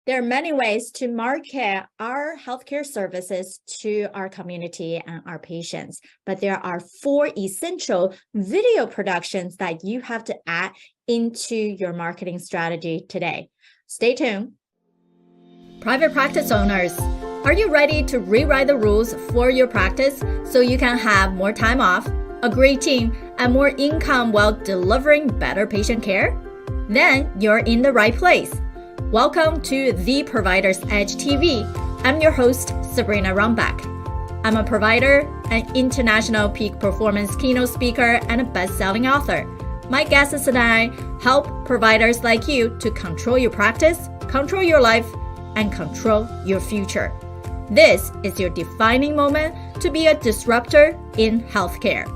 There are many ways to market our healthcare services to our community and our patients, but there are 4 essential video productions that you have to add into your marketing strategy today. Stay tuned. Private practice owners, are you ready to rewrite the rules for your practice so you can have more time off, a great team, and more income while delivering better patient care? Then you're in the right place. Welcome to The Provider's Edge TV. I'm your host, Sabrina Runbeck. I'm a provider, an international peak performance keynote speaker, and a best-selling author. My guests and I help providers like you to control your practice, control your life, and control your future. This is your defining moment to be a disruptor in healthcare.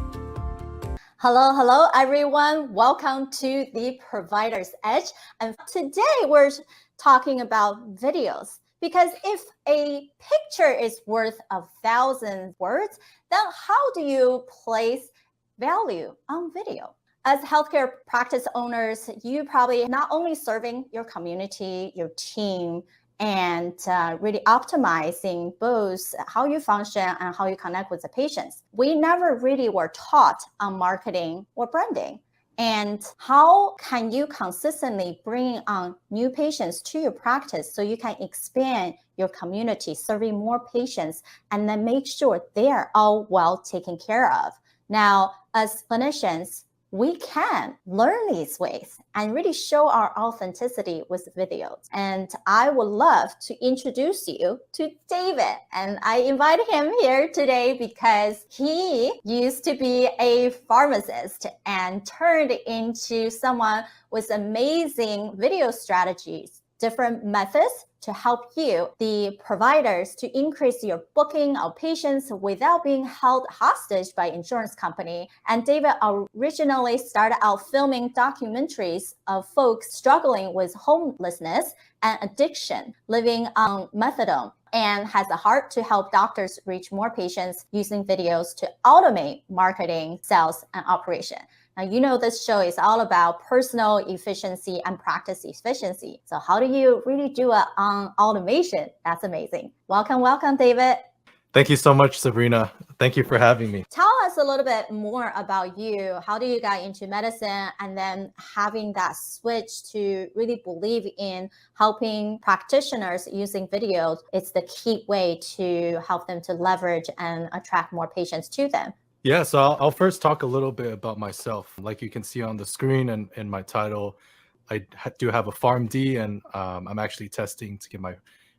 Hello, everyone. Welcome to The Provider's Edge. And today we're talking about videos, because if a picture is worth 1,000 words, then how do you place value on video? As healthcare practice owners, you probably not only serving your community, your team, and really optimizing both how you function and how you connect with the patients. We never really were taught on marketing or branding. And how can you consistently bring on new patients to your practice so you can expand your community, serving more patients, and then make sure they are all well taken care of? Now, as clinicians, we can learn these ways and really show our authenticity with videos. And I would love to introduce you to David. And I invited him here today because he used to be a pharmacist and turned into someone with amazing video strategies, different methods to help you, the providers, to increase your booking of patients without being held hostage by insurance company. And David originally started out filming documentaries of folks struggling with homelessness and addiction, living on methadone, and has a heart to help doctors reach more patients using videos to automate marketing, sales, and operation. Now, you know this show is all about personal efficiency and practice efficiency. So how do you really do it on automation? That's amazing. Welcome, David. Thank you so much, Sabrina. Thank you for having me. Tell us a little bit more about you. How do you get into medicine, and then having that switch to really believe in helping practitioners using videos? It's the key way to help them to leverage and attract more patients to them. Yeah, so I'll first talk a little bit about myself. Like you can see on the screen and in my title, I do have a PharmD, and I'm actually testing to get my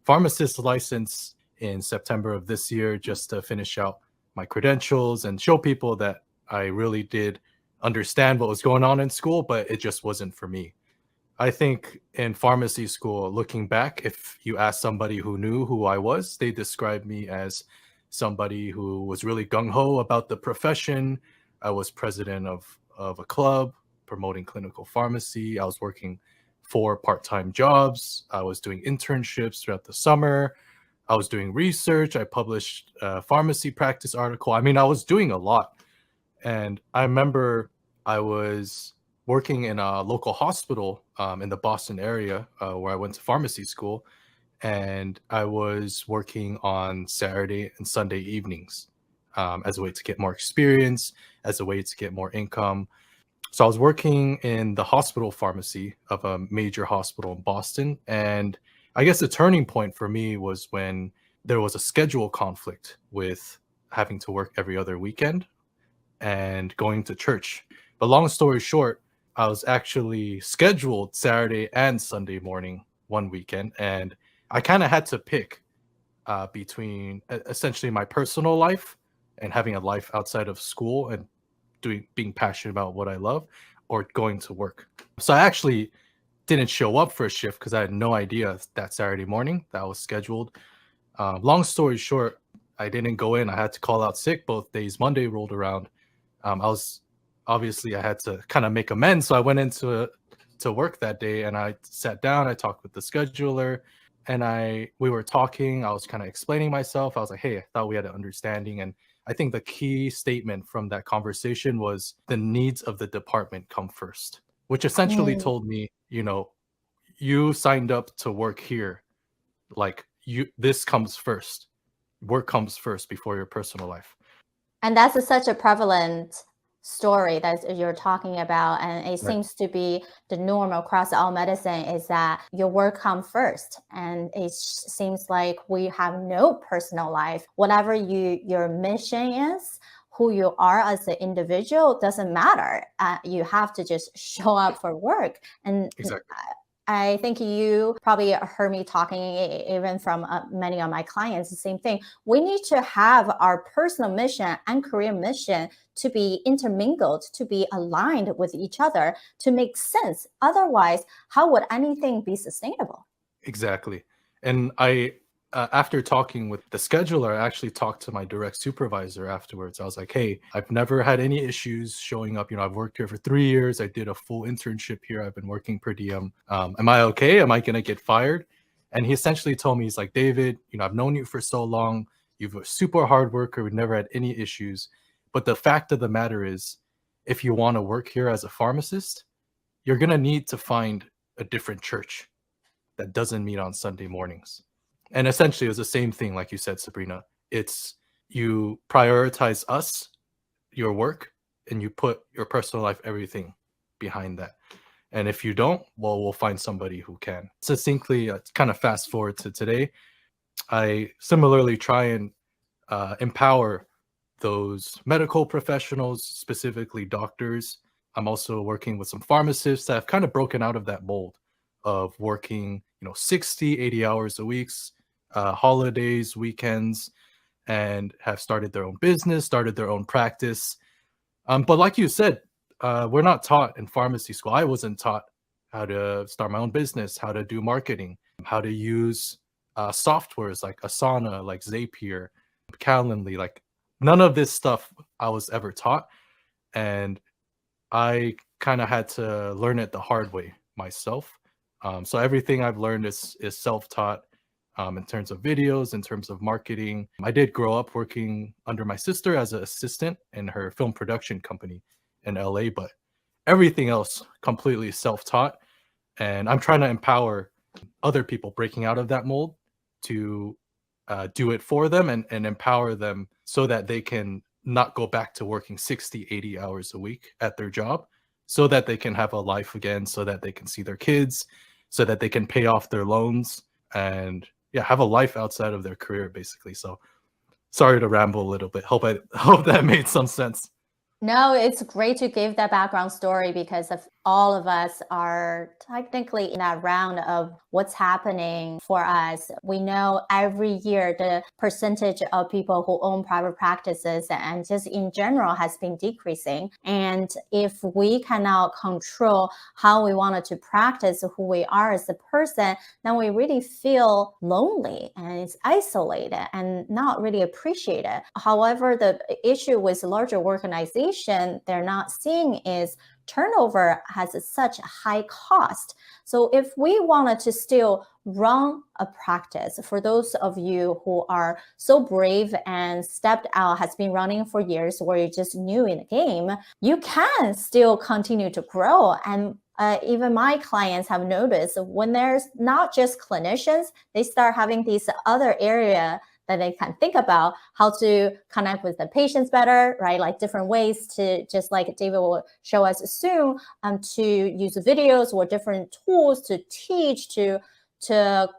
pharmacist license in September of this year, just to finish out my credentials and show people that I really did understand what was going on in school, but it just wasn't for me. I think in pharmacy school, looking back, if you ask somebody who knew who I was, they described me as somebody who was really gung-ho about the profession. I was president of a club promoting clinical pharmacy. I was working 4 part-time jobs. I was doing internships throughout the summer. I was doing research. I published a pharmacy practice article. I mean, I was doing a lot. And I remember I was working in a local hospital in the Boston area where I went to pharmacy school. And I was working on Saturday and Sunday evenings as a way to get more experience, as a way to get more income. So I was working in the hospital pharmacy of a major hospital in Boston. And I guess the turning point for me was when there was a schedule conflict with having to work every other weekend and going to church. But long story short, I was actually scheduled Saturday and Sunday morning one weekend, and I kind of had to pick between essentially my personal life and having a life outside of school and being passionate about what I love, or going to work. So I actually didn't show up for a shift because I had no idea that Saturday morning that was scheduled. Long story short, I didn't go in. I had to call out sick both days. Monday rolled around. I had to kind of make amends. So I went into to work that day, and I sat down. I talked with the scheduler. And we were talking, I was kind of explaining myself. I was like, hey, I thought we had an understanding. And I think the key statement from that conversation was the needs of the department come first, which essentially told me, you know, you signed up to work here. like this comes first. Work comes first before your personal life. And that's such a prevalent story that you're talking about. And it Right. seems to be the norm across all medicine is that your work comes first. And it seems like we have no personal life. Whatever your mission is, who you are as an individual doesn't matter. You have to just show up for work. And Exactly. I think you probably heard me talking even from many of my clients, the same thing. We need to have our personal mission and career mission to be intermingled, to be aligned with each other, to make sense. Otherwise, how would anything be sustainable? Exactly. And after talking with the scheduler, I actually talked to my direct supervisor afterwards. I was like, hey, I've never had any issues showing up. I've worked here for 3 years. I did a full internship here. I've been working per diem. Am I okay? Am I going to get fired? And he essentially told me, he's like, David, I've known you for so long. You're a super hard worker. We've never had any issues. But the fact of the matter is, if you want to work here as a pharmacist, you're going to need to find a different church that doesn't meet on Sunday mornings. And essentially, it was the same thing, like you said, Sabrina. It's you prioritize us, your work, and you put your personal life, everything behind that. And if you don't, well, we'll find somebody who can. Succinctly, kind of fast forward to today, I similarly try and empower those medical professionals, specifically doctors. I'm also working with some pharmacists that have kind of broken out of that mold of working, 60, 80 hours a week, holidays, weekends, and have started their own business, started their own practice. But like you said, we're not taught in pharmacy school. I wasn't taught how to start my own business, how to do marketing, how to use softwares like Asana, like Zapier, Calendly. Like none of this stuff I was ever taught. And I kind of had to learn it the hard way myself. So everything I've learned is self-taught in terms of videos, in terms of marketing. I did grow up working under my sister as an assistant in her film production company in LA, but everything else completely self-taught. And I'm trying to empower other people breaking out of that mold to do it for them and empower them so that they can not go back to working 60, 80 hours a week at their job, so that they can have a life again, so that they can see their kids, so that they can pay off their loans and have a life outside of their career, basically. So sorry to ramble a little bit. Hope that made some sense. No, it's great to give that background story because of all of us are technically in that round of what's happening for us. We know every year the percentage of people who own private practices and just in general has been decreasing. And if we cannot control how we wanted to practice who we are as a person, then we really feel lonely and it's isolated and not really appreciated. However, the issue with larger organizations they're not seeing is turnover has such a high cost. So if we wanted to still run a practice, for those of you who are so brave and stepped out, has been running for years where you're just new in the game, you can still continue to grow. And even my clients have noticed when there's not just clinicians, they start having these other area that they can think about how to connect with the patients better, right? Like different ways to, just like David will show us soon, to use videos or different tools to teach, to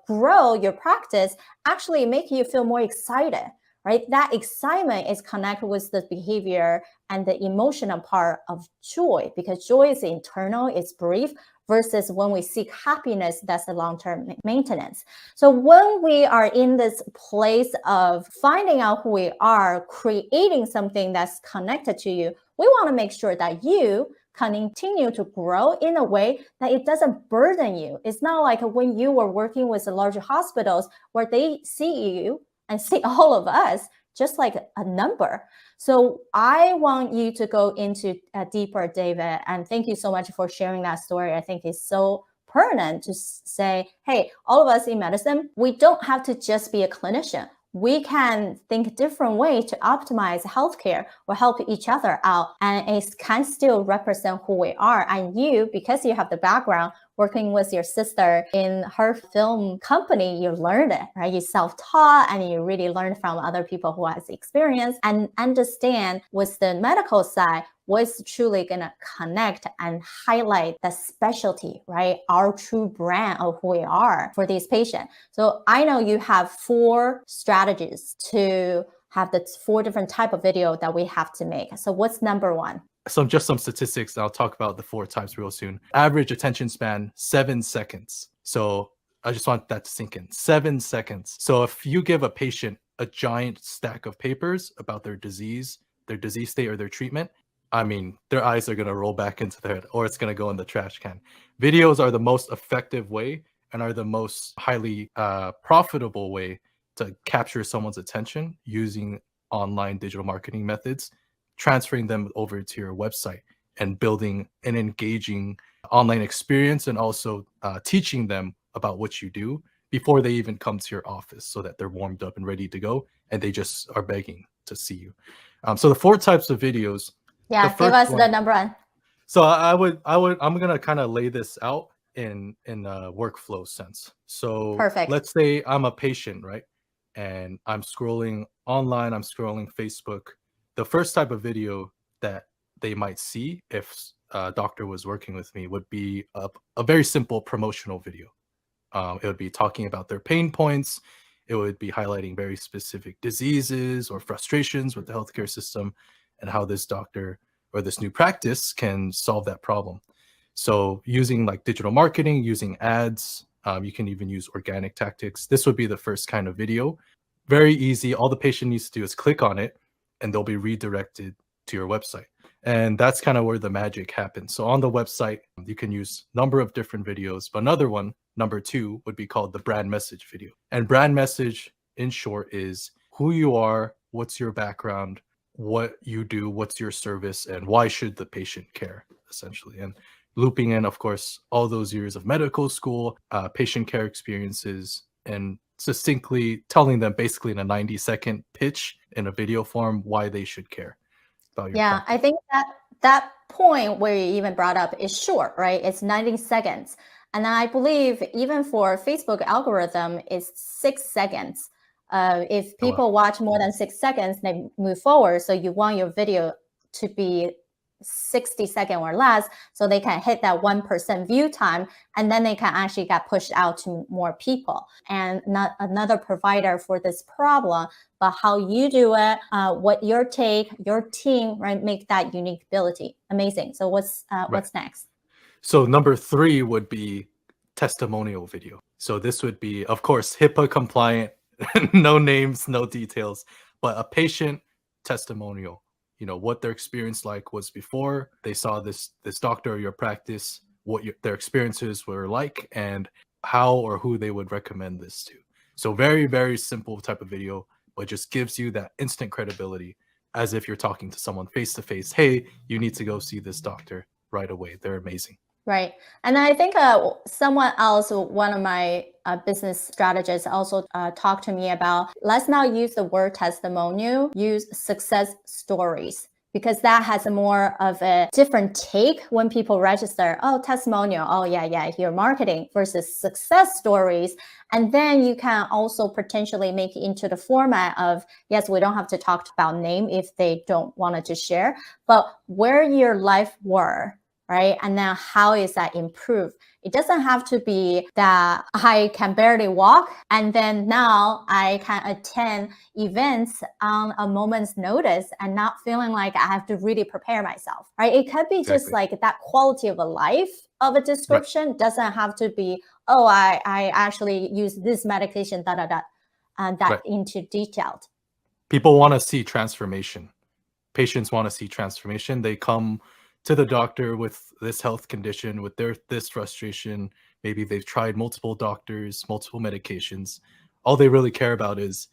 grow your practice, actually make you feel more excited, right? That excitement is connected with the behavior and the emotional part of joy, because joy is internal, it's brief, versus when we seek happiness, that's the long-term maintenance. So when we are in this place of finding out who we are, creating something that's connected to you, we want to make sure that you continue to grow in a way that it doesn't burden you. It's not like when you were working with the larger hospitals where they see you and see all of us just like a number. So I want you to go into deeper, David, and thank you so much for sharing that story. I think it's so pertinent to say, hey, all of us in medicine, we don't have to just be a clinician. we can think different ways to optimize healthcare or help each other out. And it can still represent who we are. And you, because you have the background working with your sister in her film company, you learned it, right? You self-taught and you really learned from other people who has experience and understand with the medical side, what's truly going to connect and highlight the specialty, right? Our true brand of who we are for these patients. So I know you have 4 strategies to have the 4 different type of video that we have to make. So what's number 1? Just some statistics. I'll talk about the 4 types real soon. Average attention span, 7 seconds. So I just want that to sink in. 7 seconds. So if you give a patient a giant stack of papers about their disease state or their treatment, I mean, their eyes are going to roll back into their head or it's going to go in the trash can. Videos are the most effective way and are the most highly profitable way to capture someone's attention using online digital marketing methods, transferring them over to your website and building an engaging online experience and also teaching them about what you do before they even come to your office so that they're warmed up and ready to go and they just are begging to see you. So the 4 types of videos. Yeah, give us the number 1. So I'm gonna kind of lay this out in a workflow sense. So Perfect. Let's say I'm a patient, right? And I'm scrolling online, I'm scrolling Facebook. The first type of video that they might see if a doctor was working with me would be a very simple promotional video. It would be talking about their pain points. It would be highlighting very specific diseases or frustrations with the healthcare system and how this doctor or this new practice can solve that problem. So using like digital marketing, using ads, you can even use organic tactics. This would be the first kind of video. Very easy. All the patient needs to do is click on it and they'll be redirected to your website. And that's kind of where the magic happens. So on the website, you can use a number of different videos, but another one, number 2, would be called the brand message video. And brand message, in short, is who you are, what's your background, what you do, what's your service, and why should the patient care, essentially. And looping in, of course, all those years of medical school, patient care experiences, and succinctly telling them basically in a 90-second pitch in a video form why they should care about your practice. I think that point where you even brought up is short, right? It's 90 seconds. And I believe even for Facebook algorithm, it's 6 seconds. If people watch more than 6 seconds, they move forward. So you want your video to be 60 seconds or less so they can hit that 1% view time, and then they can actually get pushed out to more people. And not another provider for this problem, but how you do it, what your take, your team, right, make that unique ability. Amazing. So what's next? So number 3 would be testimonial video. So this would be, of course, HIPAA compliant, no names, no details, but a patient testimonial. You know, what their experience like was before they saw this doctor or your practice, what their experiences were like, and how or who they would recommend this to. So very, very simple type of video, but just gives you that instant credibility as if you're talking to someone face to face. Hey, you need to go see this doctor right away. They're amazing. Right. And I think someone else, one of my business strategists also talked to me about, let's not use the word testimonial, use success stories, because that has a more of a different take when people register. Oh, testimonial. Oh, yeah, you're marketing versus success stories. And then you can also potentially make it into the format of, yes, we don't have to talk about name if they don't want to share, but where your life were. Right? And then how is that improved? It doesn't have to be that I can barely walk and then now I can attend events on a moment's notice and not feeling like I have to really prepare myself, right? It could be just like that quality of a life of a description. Right. Doesn't have to be, oh, I actually use this medication, and that into detailed. People want to see transformation. Patients want to see transformation. They come to the doctor with this health condition, with this frustration. Maybe they've tried multiple doctors, multiple medications. All they really care about is,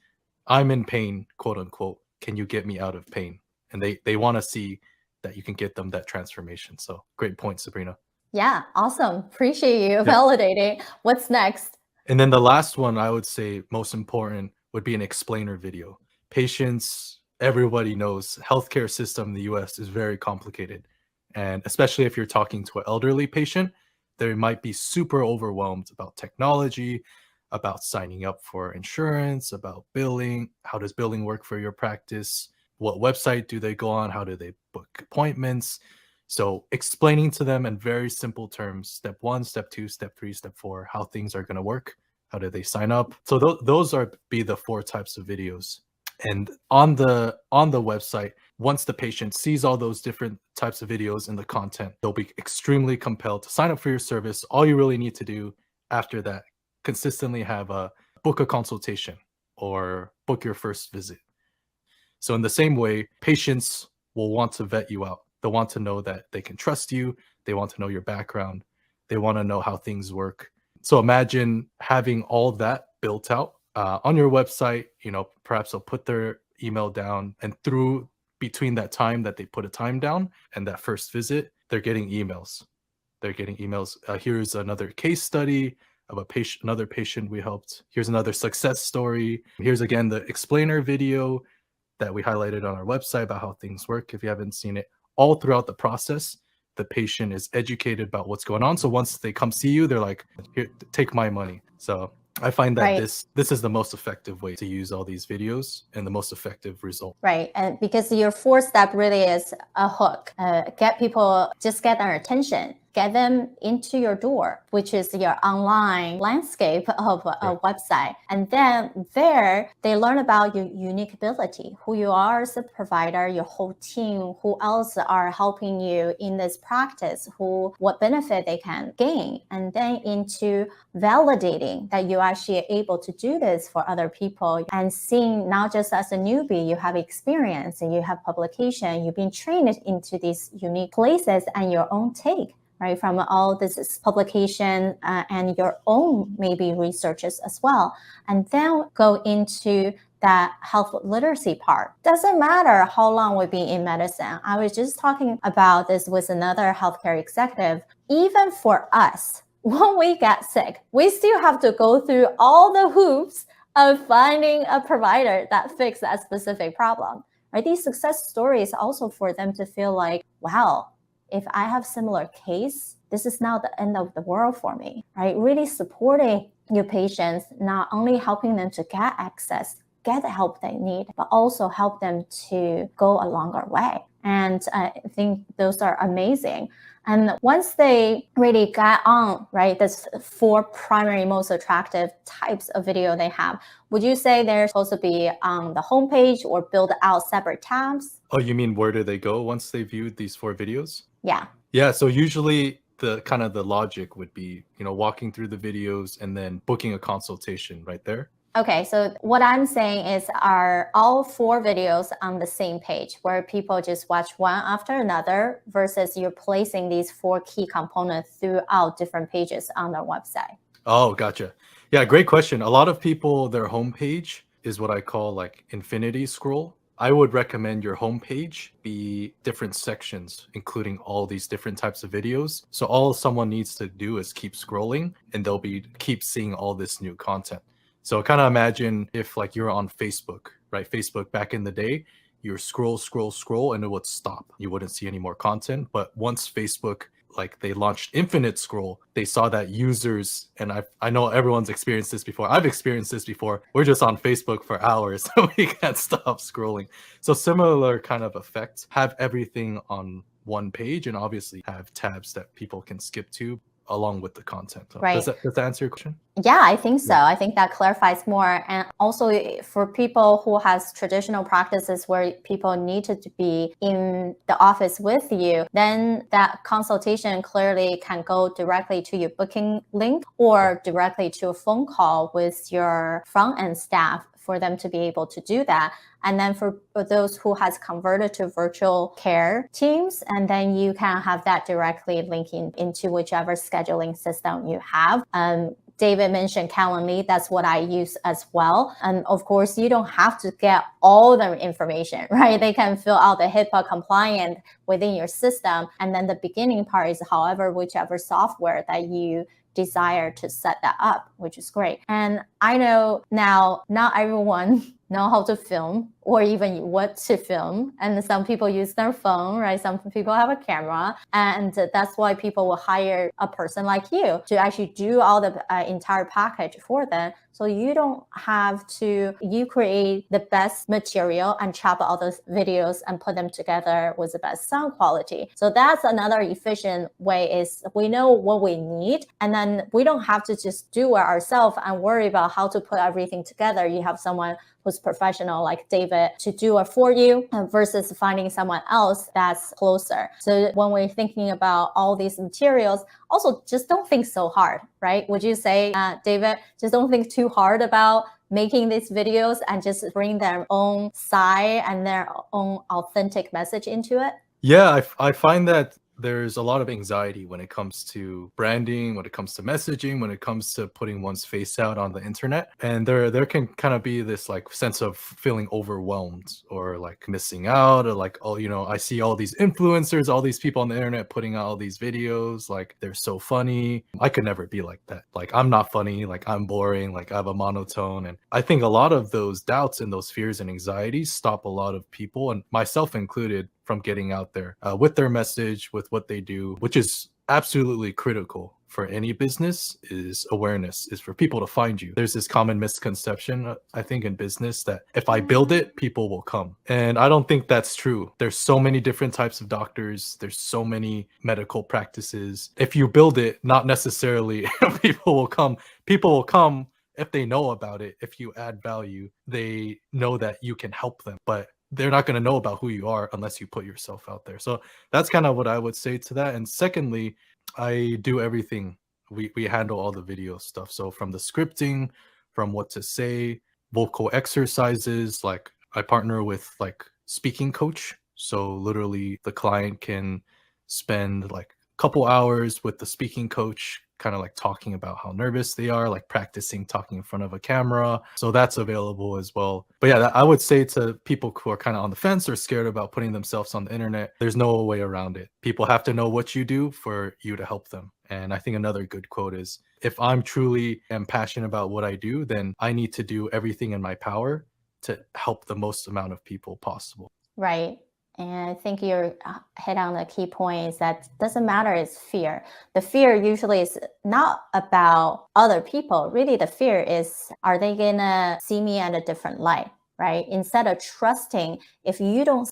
I'm in pain, quote unquote. Can you get me out of pain? And they want to see that you can get them that transformation. So great point, Sabrina. Yeah, awesome. Appreciate you validating. What's next? And then the last one, I would say most important, would be an explainer video. Patients, everybody knows healthcare system in the US is very complicated. And especially if you're talking to an elderly patient, they might be super overwhelmed about technology, about signing up for insurance, about billing. How does billing work for your practice? What website do they go on? How do they book appointments? So explaining to them in very simple terms, step 1, step 2, step 3, step 4, how things are going to work. How do they sign up? So those are be the 4 types of videos. And on the website, once the patient sees all those different types of videos and the content, they'll be extremely compelled to sign up for your service. All you really need to do after that, consistently have a book a consultation or book your first visit. So in the same way, patients will want to vet you out. They'll want to know that they can trust you. They want to know your background. They want to know how things work. So imagine having all that built out on your website. Perhaps they'll put their email down, and between that time that they put a time down and that first visit, they're getting emails. Here's another case study of another patient we helped. Here's another success story. Here's again the explainer video that we highlighted on our website about how things work. If you haven't seen it, all throughout the process, the patient is educated about what's going on. So once they come see you, they're like, here, take my money. So I find that this is the most effective way to use all these videos and the most effective result. Right. And because your 4th step really is a hook, get their attention, get them into your door, which is your online landscape of a website. And then there they learn about your unique ability, who you are as a provider, your whole team, who else are helping you in this practice, what benefit they can gain, and then into validating that you actually able to do this for other people, and seeing not just as a newbie, you have experience and you have publication, you've been trained into these unique places and your own take, right, from all this publication and your own maybe researches as well. And then go into that health literacy part. Doesn't matter how long we've been in medicine. I was just talking about this with another healthcare executive. Even for us, when we get sick, we still have to go through all the hoops of finding a provider that fixes that specific problem, right? These success stories also for them to feel like, wow, if I have similar case, this is not the end of the world for me, right? Really supporting your patients, not only helping them to get access, get the help they need, but also help them to go a longer way. And I think those are amazing. And once they really get on, right, this 4 primary most attractive types of video they have, would you say they're supposed to be on the homepage or build out separate tabs? Oh, you mean where do they go once they viewed these 4 videos? Yeah. Yeah, so usually the logic would be, walking through the videos and then booking a consultation right there. Okay, so what I'm saying is, are all 4 videos on the same page where people just watch one after another, versus you're placing these 4 key components throughout different pages on their website? Oh, gotcha. Yeah, great question. A lot of people, their homepage is what I call like infinity scroll. I would recommend your homepage be different sections, including all these different types of videos. So all someone needs to do is keep scrolling, and they'll keep seeing all this new content. So kind of imagine if like you're on Facebook, right? Facebook back in the day, you scroll, and it would stop. You wouldn't see any more content. But once Facebook, like they launched infinite scroll, they saw that users, and I know everyone's experienced this before. I've experienced this before. We're just on Facebook for hours, so we can't stop scrolling. So similar kind of effect. Have everything on one page, and obviously have tabs that people can skip to along with the content. So Right. Does that answer your question? Yeah, I think so. Yeah. I think that clarifies more. And also for people who has traditional practices where people need to be in the office with you, then that consultation clearly can go directly to your booking link or directly to a phone call with your front end staff for them to be able to do that. And then for those who has converted to virtual care teams, and then you can have that directly linking into whichever scheduling system you have. David mentioned Calendly. That's what I use as well. And of course, you don't have to get all the information, right? They can fill out the HIPAA compliant within your system. And then the beginning part is however, whichever software that you desire to set that up, which is great. And I know now not everyone know how to film or even what to film. And some people use their phone, right? Some people have a camera. And that's why people will hire a person like you to actually do all the entire package for them. So you don't have to, you create the best material and chop all those videos and put them together with the best sound quality. So that's another efficient way, is we know what we need, and then we don't have to just do it ourselves and worry about how to put everything together. You have someone who's professional like David to do it for you versus finding someone else that's closer. So when we're thinking about all these materials, also just don't think so hard, right? Would you say, David, just don't think too hard about making these videos and just bring their own side and their own authentic message into it? Yeah, I find that there's a lot of anxiety when it comes to branding, when it comes to messaging, when it comes to putting one's face out on the internet. And there can kind of be this like sense of feeling overwhelmed or like missing out, or like, oh, I see all these influencers, all these people on the internet putting out all these videos, like they're so funny. I could never be like that. Like I'm not funny, like I'm boring, like I have a monotone. And I think a lot of those doubts and those fears and anxieties stop a lot of people, and myself included, from getting out there with their message, with what they do, which is absolutely critical for any business. Is awareness, is for people to find you. There's this common misconception, I think, in business that if I build it, people will come. And I don't think that's true. There's so many different types of doctors. There's so many medical practices. If you build it, not necessarily people will come. People will come if they know about it. If you add value, they know that you can help them. But they're not going to know about who you are unless you put yourself out there. So that's kind of what I would say to that. And secondly, I do everything. We handle all the video stuff. So from the scripting, from what to say, vocal exercises, like I partner with like speaking coach. So literally the client can spend like a couple hours with the speaking coach, kind of like talking about how nervous they are, like practicing talking in front of a camera. So that's available as well. But yeah, I would say to people who are kind of on the fence or scared about putting themselves on the internet, there's no way around it. People have to know what you do for you to help them. And I think another good quote is, if I'm truly am passionate about what I do, then I need to do everything in my power to help the most amount of people possible. Right. And I think you're hit on the key point, is that doesn't matter, it's fear. The fear usually is not about other people. Really, the fear is, are they gonna see me in a different light? Right? Instead of trusting, if you don't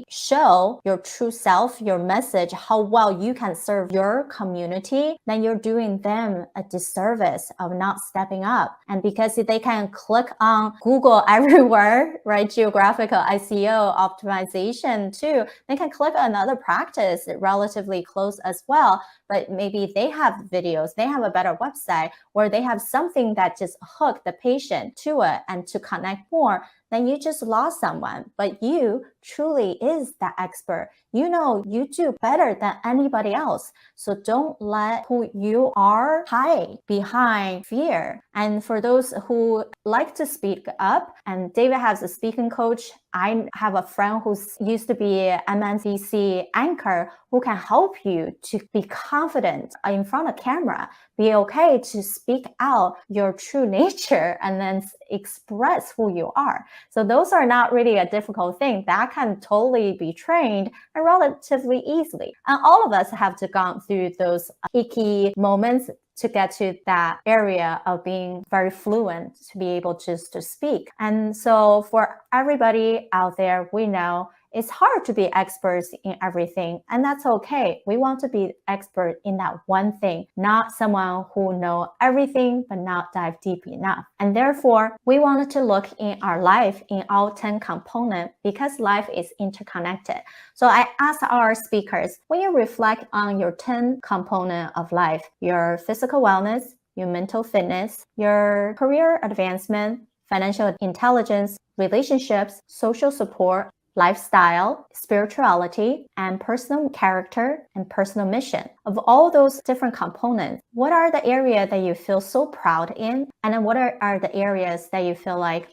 show your true self, your message, how well you can serve your community, then you're doing them a disservice of not stepping up. And because they can click on Google everywhere, right? Geographical SEO optimization too, they can click on another practice relatively close as well. But maybe they have videos, they have a better website, where they have something that just hook the patient to it and to connect more, then you just lost someone. But you truly is the expert. You know you do better than anybody else. So don't let who you are hide behind fear. And for those who like to speak up, and David has a speaking coach, I have a friend who's used to be an MNBC anchor who can help you to be confident in front of camera, be okay to speak out your true nature and then express who you are. So those are not really a difficult thing. That can totally be trained and relatively easily. And all of us have to gone through those icky moments to get to that area of being very fluent, to be able just to speak. And so for everybody out there, we know it's hard to be experts in everything, and that's okay. We want to be expert in that one thing, not someone who know everything but not dive deep enough. And therefore, we wanted to look in our life in all 10 components, because life is interconnected. So I asked our speakers, when you reflect on your 10 components of life, your physical wellness, your mental fitness, your career advancement, financial intelligence, relationships, social support, lifestyle, spirituality, and personal character and personal mission. Of all those different components, what are the areas that you feel so proud in? And then what are the areas that you feel like,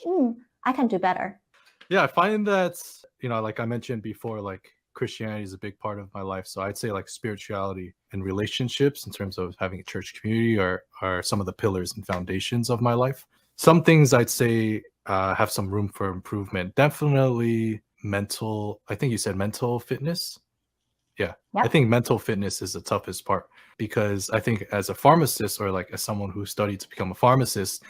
I can do better? Yeah, I find that, like I mentioned before, like Christianity is a big part of my life. So I'd say like spirituality and relationships in terms of having a church community are some of the pillars and foundations of my life. Some things I'd say have some room for improvement. Definitely mental, I think you said mental fitness. Yeah, I Yep. think mental fitness is the toughest part, because I think as a pharmacist, or like as someone who studied to become a pharmacist,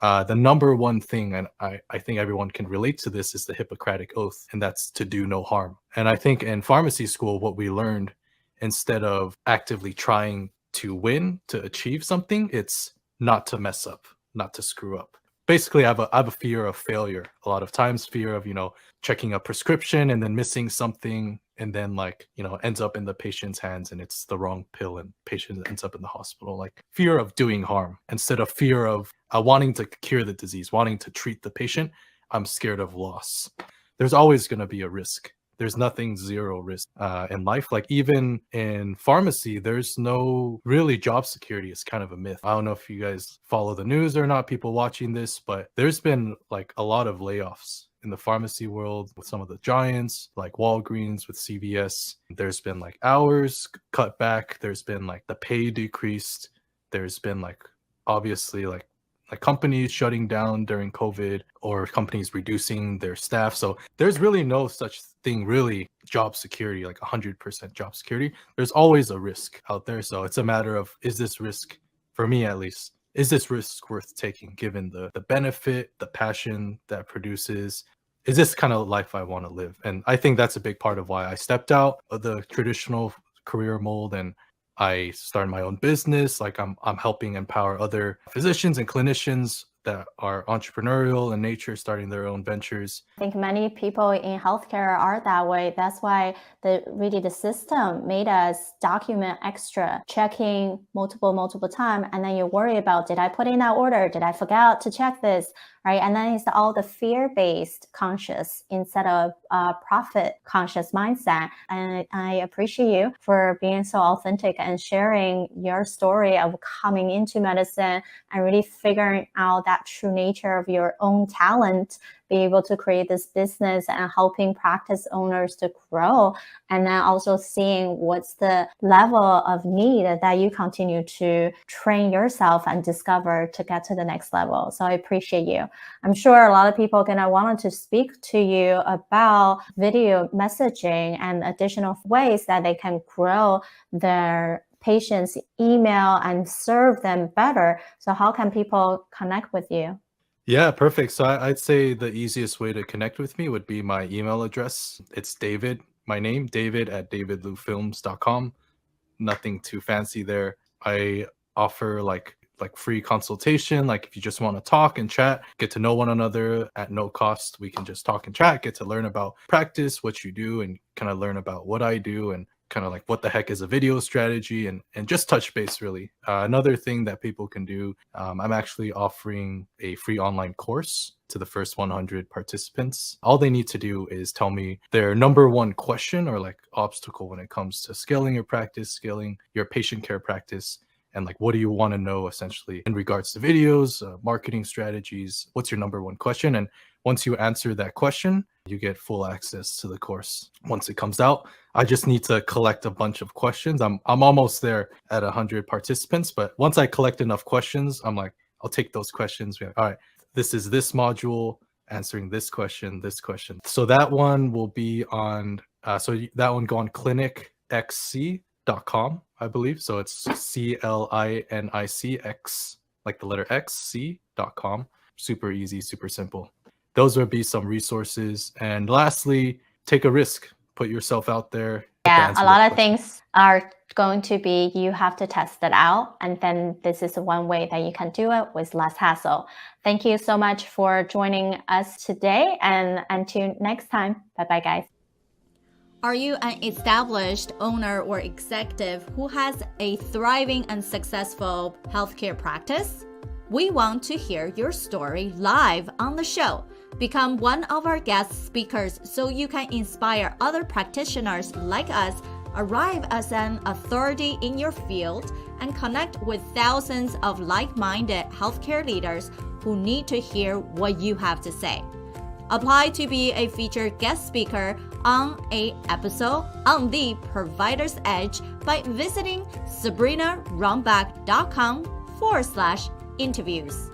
the number one thing, and I think everyone can relate to this, is the Hippocratic Oath, and that's to do no harm. And I think in pharmacy school, what we learned, instead of actively trying to win, to achieve something, it's not to mess up, not to screw up. Basically, I have a fear of failure. A lot of times, fear of, checking a prescription and then missing something, and then ends up in the patient's hands and it's the wrong pill and patient ends up in the hospital. Like fear of doing harm instead of fear of wanting to cure the disease, wanting to treat the patient. I'm scared of loss. There's always going to be a risk. There's nothing zero risk in life. Like even in pharmacy, there's no really job security. It's kind of a myth. I don't know if you guys follow the news or not, people watching this, but there's been like a lot of layoffs in the pharmacy world with some of the giants like Walgreens, with CVS. There's been like hours cut back. There's been like the pay decreased. There's been like obviously like companies shutting down during COVID, or companies reducing their staff. So there's really no such thing, really, job security, like 100% job security. There's always a risk out there. So it's a matter of, is this risk, for me at least, is this risk worth taking given the benefit, the passion that produces? Is this kind of life I want to live? And I think that's a big part of why I stepped out of the traditional career mold and I started my own business. Like I'm helping empower other physicians and clinicians that are entrepreneurial in nature, starting their own ventures. I think many people in healthcare are that way. That's why the system made us document extra, checking multiple time, and then you worry about, did I put in that order? Did I forget to check this? Right? And then it's all the fear-based conscious instead of profit conscious mindset. And I appreciate you for being so authentic and sharing your story of coming into medicine and really figuring out that true nature of your own talent, be able to create this business and helping practice owners to grow, and then also seeing what's the level of need that you continue to train yourself and discover to get to the next level. So I appreciate you. I'm sure a lot of people are going to want to speak to you about video messaging and additional ways that they can grow their patients' email and serve them better. So how can people connect with you? Yeah, perfect. So I'd say the easiest way to connect with me would be my email address. It's David, my name, david@davidlufilms.com. Nothing too fancy there. I offer like free consultation. Like if you just want to talk and chat, get to know one another at no cost, we can just talk and chat, get to learn about practice, what you do, and kind of learn about what I do, and kind of like what the heck is a video strategy, and just touch base really. Another thing that people can do, I'm actually offering a free online course to the first 100 participants. All they need to do is tell me their number one question or like obstacle when it comes to scaling your practice, scaling your patient care practice, and like what do you want to know essentially in regards to videos, marketing strategies. What's your number one question? And once you answer that question, you get full access to the course once it comes out. I just need to collect a bunch of questions. I'm almost there at 100 participants, but once I collect enough questions, I'm like, I'll take those questions. All right, this is this module answering this question, this question. So that one will be on, that one go on clinicxc.com, I believe. So it's CLINICX, like the letter X, C.com. Super easy, super simple. Those would be some resources. And lastly, take a risk. Put yourself out there. Yeah, a lot of things are going to be, you have to test it out. And then this is one way that you can do it with less hassle. Thank you so much for joining us today. And until next time, bye-bye, guys. Are you an established owner or executive who has a thriving and successful healthcare practice? We want to hear your story live on the show. Become one of our guest speakers so you can inspire other practitioners like us, arrive as an authority in your field, and connect with thousands of like-minded healthcare leaders who need to hear what you have to say. Apply to be a featured guest speaker on an episode on The Provider's Edge by visiting sabrinarunbeck.com/interviews.